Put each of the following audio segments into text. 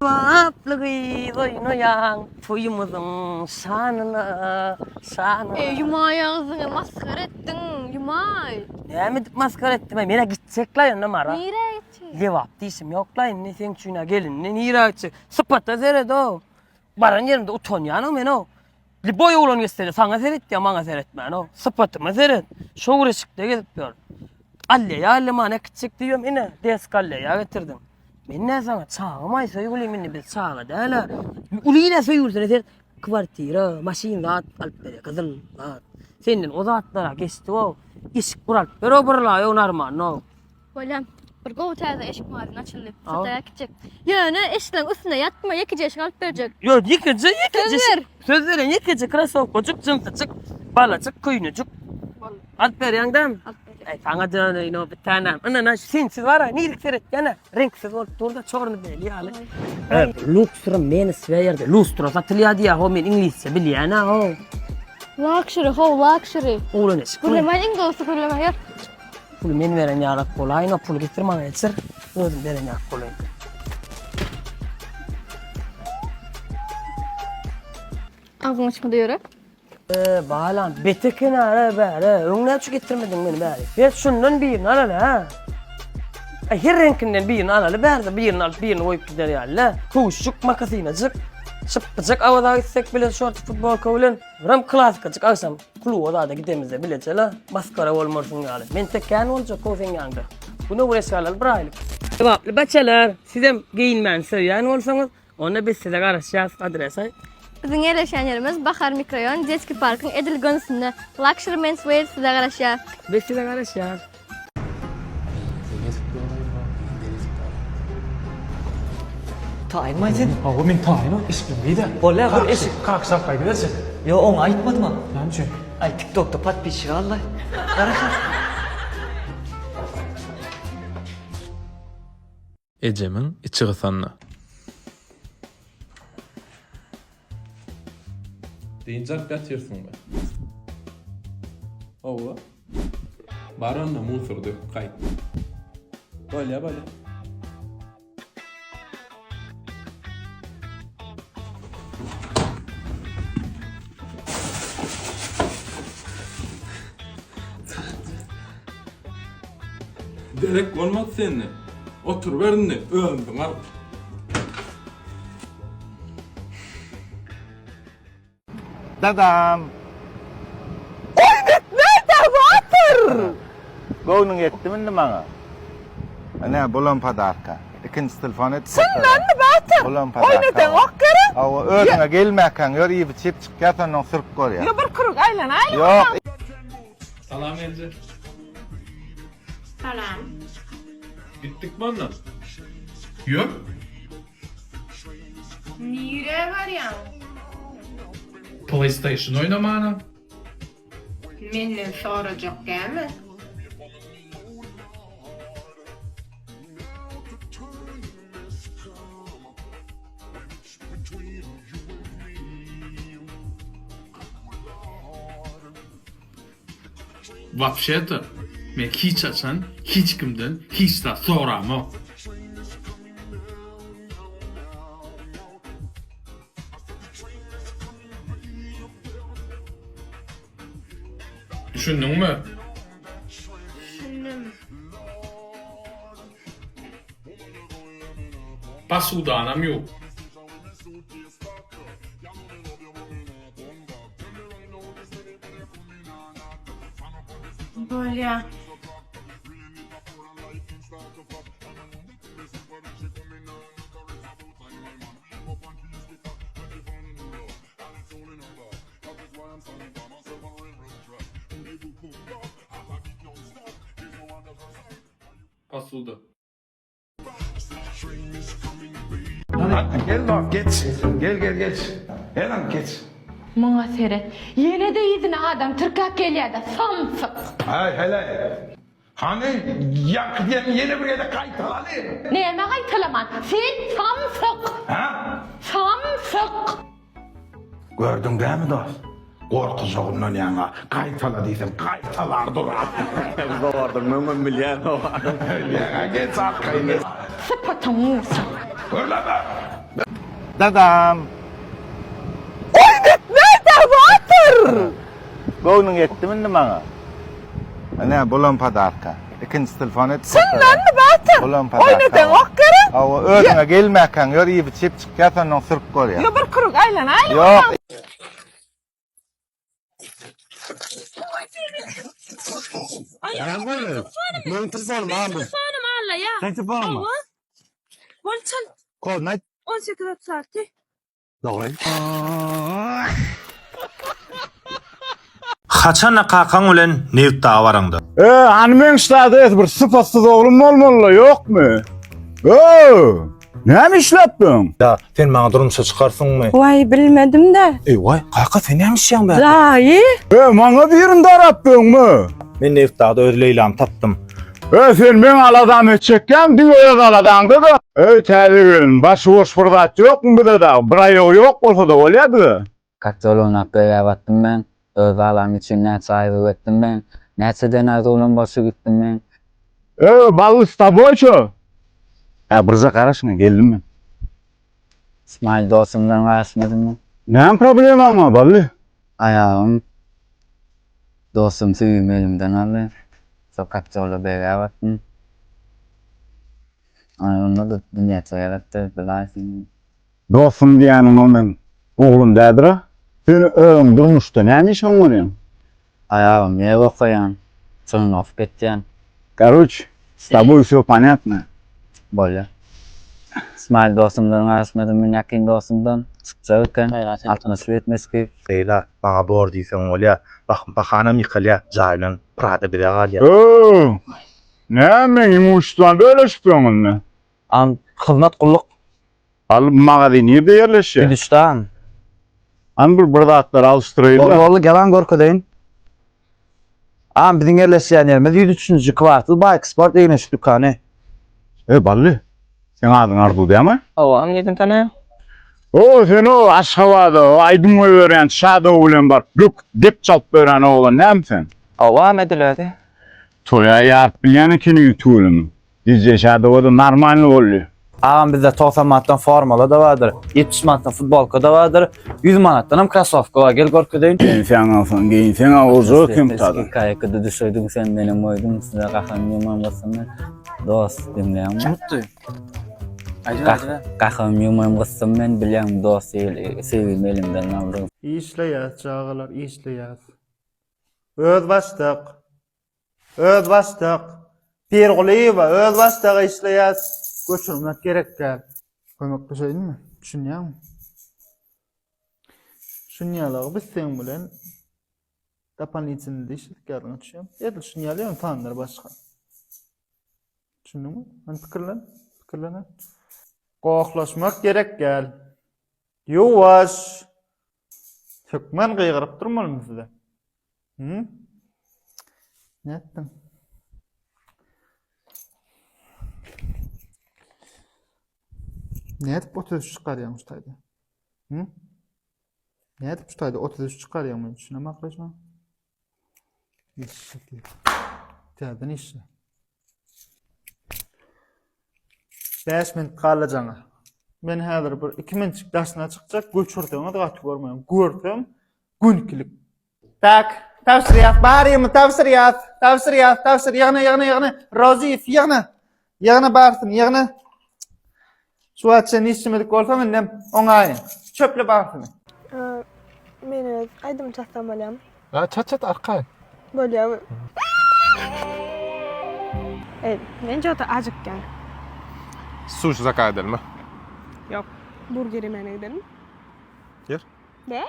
Vaplıgı oynayan toyumuzun şanına. Yumay ağzını maskara ettin, Yumay. Ne mi maskara ettim? Mene gidecekler ya numara. Nire gidecek? Levap değilsin yok lan ne sen çüğüne gelin ne nira gidecek. Sıpata zeret o. Baran yerimde utanyan o men o. Boy oğlan gösteriyor sana seret ya bana seretmen o. Sıpatımı seret. Şoğur ışıkta gelip gör. Alle ya alle mane gidecek diyorum yine. Desk alle ya getirdim. Ben ne sana çağımay söyleyeyim minni biz çağı değil ha. Uliyle söylüyorsun eser. Kvartira, maşin rahat alıp beri kızıl rahat. Senin o zatlara geçti o. İş kural. Bero burla yo narman no. Oğlum, bir gov tarzı eşik mağazın açıldı. Aa. Sataya gidecek. Yani eşlerin üstüne yatma, yıkıcı eşik alıp verecek. Yo yıkıcı. Söz ver. Söz verin yıkıcı krasovkocuk cımpıcık. Balacık kuyunucuk. Alıp ver yandan. Alıp verecek. Sana canı bir tanem. Ana sensiz var ha. Niye seret yana. Renksiz olup durda çornu değil yani. Lustra menis verdi. Lustra satılıyor diye o men İngilizce biliyor ana o. Luxury, luxury. Oğlan eşik. Gürlemen İngilizce gürlemen yer. Pulu men veren yarak kolay. Pulu getirmana yetişir. Özüm veren yarak kolay. Ağzın açma diyor. Bağlan. Beti kenara bari. Öňüne şu getirmedin beni bari. Ben şundan birini alalı ha. Her renkinden birini alalı. Bari birini alıp birini koyup gider yani. Kuşçuk makasinacık. Şıppıcık avada gitsek bile şort futbol kovulun. Ram klasikacık akşam. Kulu odada gidemizde bilece la. Maskara olmarsın gali. Men tekken olacak o sen yandı. Bunu buraya sağlar bir aylık. Cevaplı baçalar. Sizem giyinmen söyleyen olsanız onu biz size karışacağız adrese. Bizim yerleşen yerimiz Bahar Mikroyon, Jetski Park'ın Edilgön üstünde. Luxury Menswear size karışıyor. Biz size karışacağız. Tayinmaydın. Ağa men taýyna ismimdi. Bola bir eşik. Kak sakay bilersin. Yo oňa aýtmadyma. Näçe? Ay TikTok'ta patpişik Allah. Garaşa. Ecemin içi gısanna. Deyinjak ýatyrsyň be. Owa. Baranna musur döp gaýt. Bolýa. Derek bolmaz seni. Otur berdin, öldüm al. Dadam. Nerede batır? Gownun yetti mi bana? Ana bulan padarka. İkinci telefon et. Sen ne batır? Bulan padarka. Oynadın okkara? Awa öğrene gelmekken yor iyi bir çip çık yatan on sırp kor ya. Bir kuruk aylan Yok. Salam Ence. Salam. Gittik mi ondan? Yok. Nire var ya? PlayStation oynamana. Menden soracak gelme. Вообще-то, men hiç açan, hiç kimden, hiç de soramam. Düşündün mü? Düşündüm. Basuda anam yok. Bolya. Basuda. Gel bak geç. Gel. Hemen geç. Muğa seret. Yine de yüzüne adam Türk'e geliyor da samsık. Hay hele. Hani yak diye yeni bir yere kayıtalı. Neyime kaytalaman? Sen samsık. Ha? Samsık. Gördün değil mi dost? Korkucuğundan yana kayıtalı değilsin kayıtalar durar. Doğardın mümkün milyon o. Ya geç arkayı geç. Sıpatın mısın? Öyle mi? Dadam. Nerede batır? Gownun yetdimi maňa? Ana bulan padarka. İkinci telefon et. Şundan mı batır? Bulan padarka. Oynadın okkara. Awa özüňe gelmäkäň ýör iýip çip çykýarsan sırp görýär. Ya bir kuruk aylan aylan. Yok. Haçan kakaň bilen Newt dağa baraňdy. Anmen ştadı bir sıfatsız oğlum olmalı yok mu? Ne işlettin? Ya sen maňa durmuşa çykarsyňmy? Vay bilmedim de. Vay, kaka sen nämişýän be? Dahi. Maňa birini darapdın mı? Men Newt dağda öz Leylamy tapdym. Sen men aladan çekýän diňe aladan da. Täzegin başı boş fırsat yok mu burada da? Bir aýagy yok bolsa da bolýardy. Kaktolunap berabattım ben. Öz alam için näçe aýryp etdim ben. Näçeden aýrylan başı gittim ben. Ballı staboço. Birze garaşyna geldim ben. İsmail dostumdan gaýşmadım ben. Näme problem ama ballı? Ayağım dostum süýüm elimden aldy. Sokakçola berabattım. Onu da näçe yaratdy bilaýsyn. Dostum diýänim onuň oglum dädir. Sen öň durmuşda näme işin görýän? Ayağım ýe okaýan. Soň of ketýän. Короче, с тобой всё понятно. Bolýar. İsmail dostumdan gaýşmadım ben ýakin dostumdan. Çykça öken 60 etmeski. Leyla, baga bor diýsen bolýar. Bahanam ýykylýar, jaýlan prada bire galýar. Näme imuşdan böyle şüpheňizmi? An hyzmat gulluk Alyp magazy nerede ýerleşýär? Gülüşdan. An bir zatlar alıştırýlar. Bolly gelan gorkodaýyn. Am biziň ýerleşýän ýerimiz 103-nji kwartal Bayk Sport Egneş dükany. Ballı. Sen adyň Ardu diýme? Awam ýedim tana. Sen o Aşgabatda, Aýdyn öwren şada bilen bar. Gök dep çalp beren oglan näme sen? Awam edildi. Toya ýap bilýän ikini tulum. Diýje şada o normal bolýar. Am bizde 90 manatdan formala da vardır. 70 manatdan futbolka da vardır. 100 manatdan hem krasovka var. Gel gorkodaýyn. Sen alsan geyin sen awuzu kim tadı? Kayakda düşürdün sen benim oydum size kaham yuman basını. Dost dinleýän. Mutlu. Kaham yuman basını men bilýän dost sevim elimden aldım. İşleýär çağalar, işleýär. Öz başdyk. Öz başdyk. Pergulýa öz başdyk işleýär. Göçürmek gerekler. Koymak düşeýinmi? Düşünýärmi? Düşünýärler biz sen bilen tapan içinde işletýärdiň düşünýär. Ýa-da düşünýärler fanlar başga. Düşündiňmi? Hani pikirlen. Goklaşmak gerek gel. Ýowaş. Hökmen gıygyryp durmaly bizde. Näetdiň? Näetip 33 çykarýan ustaýdy? Näetip ustaýdy 33 çykarýan men düşünemaklyjmy? Işşeki. Täzeden işe. 5 minut galajaňa. Men häzir bir 2 minutçyk daşyna çykjak, göçürdiňe diňat görmeýän. Gördüm, günkilik. Tak, tavsiýat barýmy, tavsiýat. Ýagny, Roziýew, ýagny barsyn, ýagny. Şu açan işçimelik bolsa mendem oňaýyn. Çöple barsyn. Men öz aýdym çatsam bolam. Çat arkay. Bolýarmy? Men jota ajykkan. Sushi zakay edelim mi? Yok. Burger yemene gidelim. Yer. Ne?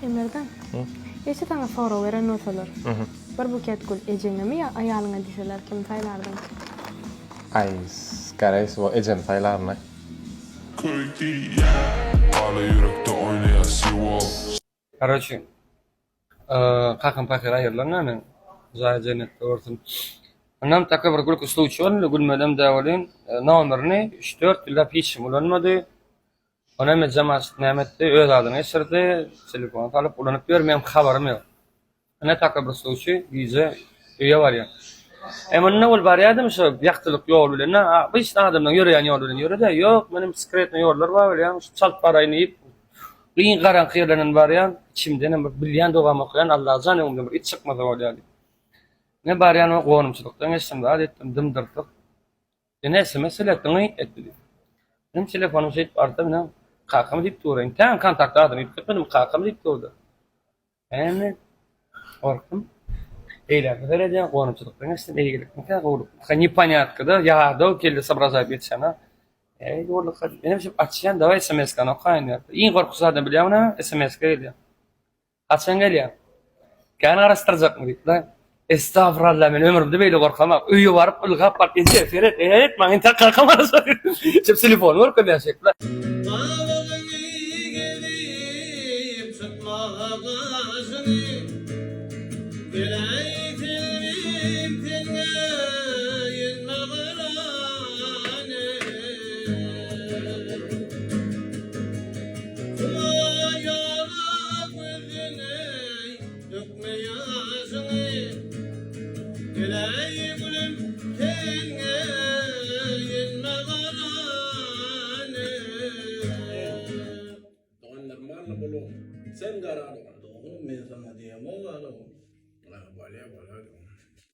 Emerdan. Eşe tana foro veren notalar. Bir buket gül ejenemi ya aýalyňa diseler kim taýlardyn? Ay, skarays o ecem taylarna. Короче, kakam pakir ayırlanan, zaten ortun. Anam takı bir gülük случай oldu, gülmeden davalin. Numarini 3-4 yılda hiç ulanmadı. Ona meczamas Mehmet'te öz adını esirdi, telefon alıp ulanıp görmeyem haberim yok. Ne takı bir случай, bize üye var ya. Hemen ne ol var ya demiş o yaktılık yol bilen. Ha, bu işte adamdan yürüyen yol bilen yürüdü. Yok, benim sekretne yollar var öyle ya. Çalt parayını yiyip Rin karanlık yerlerinin var ya. İçimden bir bilyen doğam okuyan Allah canı umdu. Hiç çıkmadı o yani. Ne var ya o konumçuluktan geçtim de adettim dımdırdık. Ne mesele etti. Benim telefonum şey vardı ne? Kalkamı deyip durayım. Tamam kontakta adam yükletmedim. Kalkamı deyip durdu. Yani korktum. Eğlenme vereceğim konumçuluktan geçtim. İyilik. Ne kadar oldu? Непонятно da ya da o kelli sabrazayıp yetsene. Yoluk benim şimdi açayan da SMS kan okuyun ya. İyi korkusu adam biliyor musun? SMS geliyor. Açan geliyor. Kan araştıracak mı deyip lan. Estağfurullah ben ömrümde böyle korkamam. Üyü varıp ılgap var. Evet ben inter kalkamaz. Şimdi telefon var koymayacak lan. Sen kararı var. Doğru, ben sana diyemem. Bana böyle.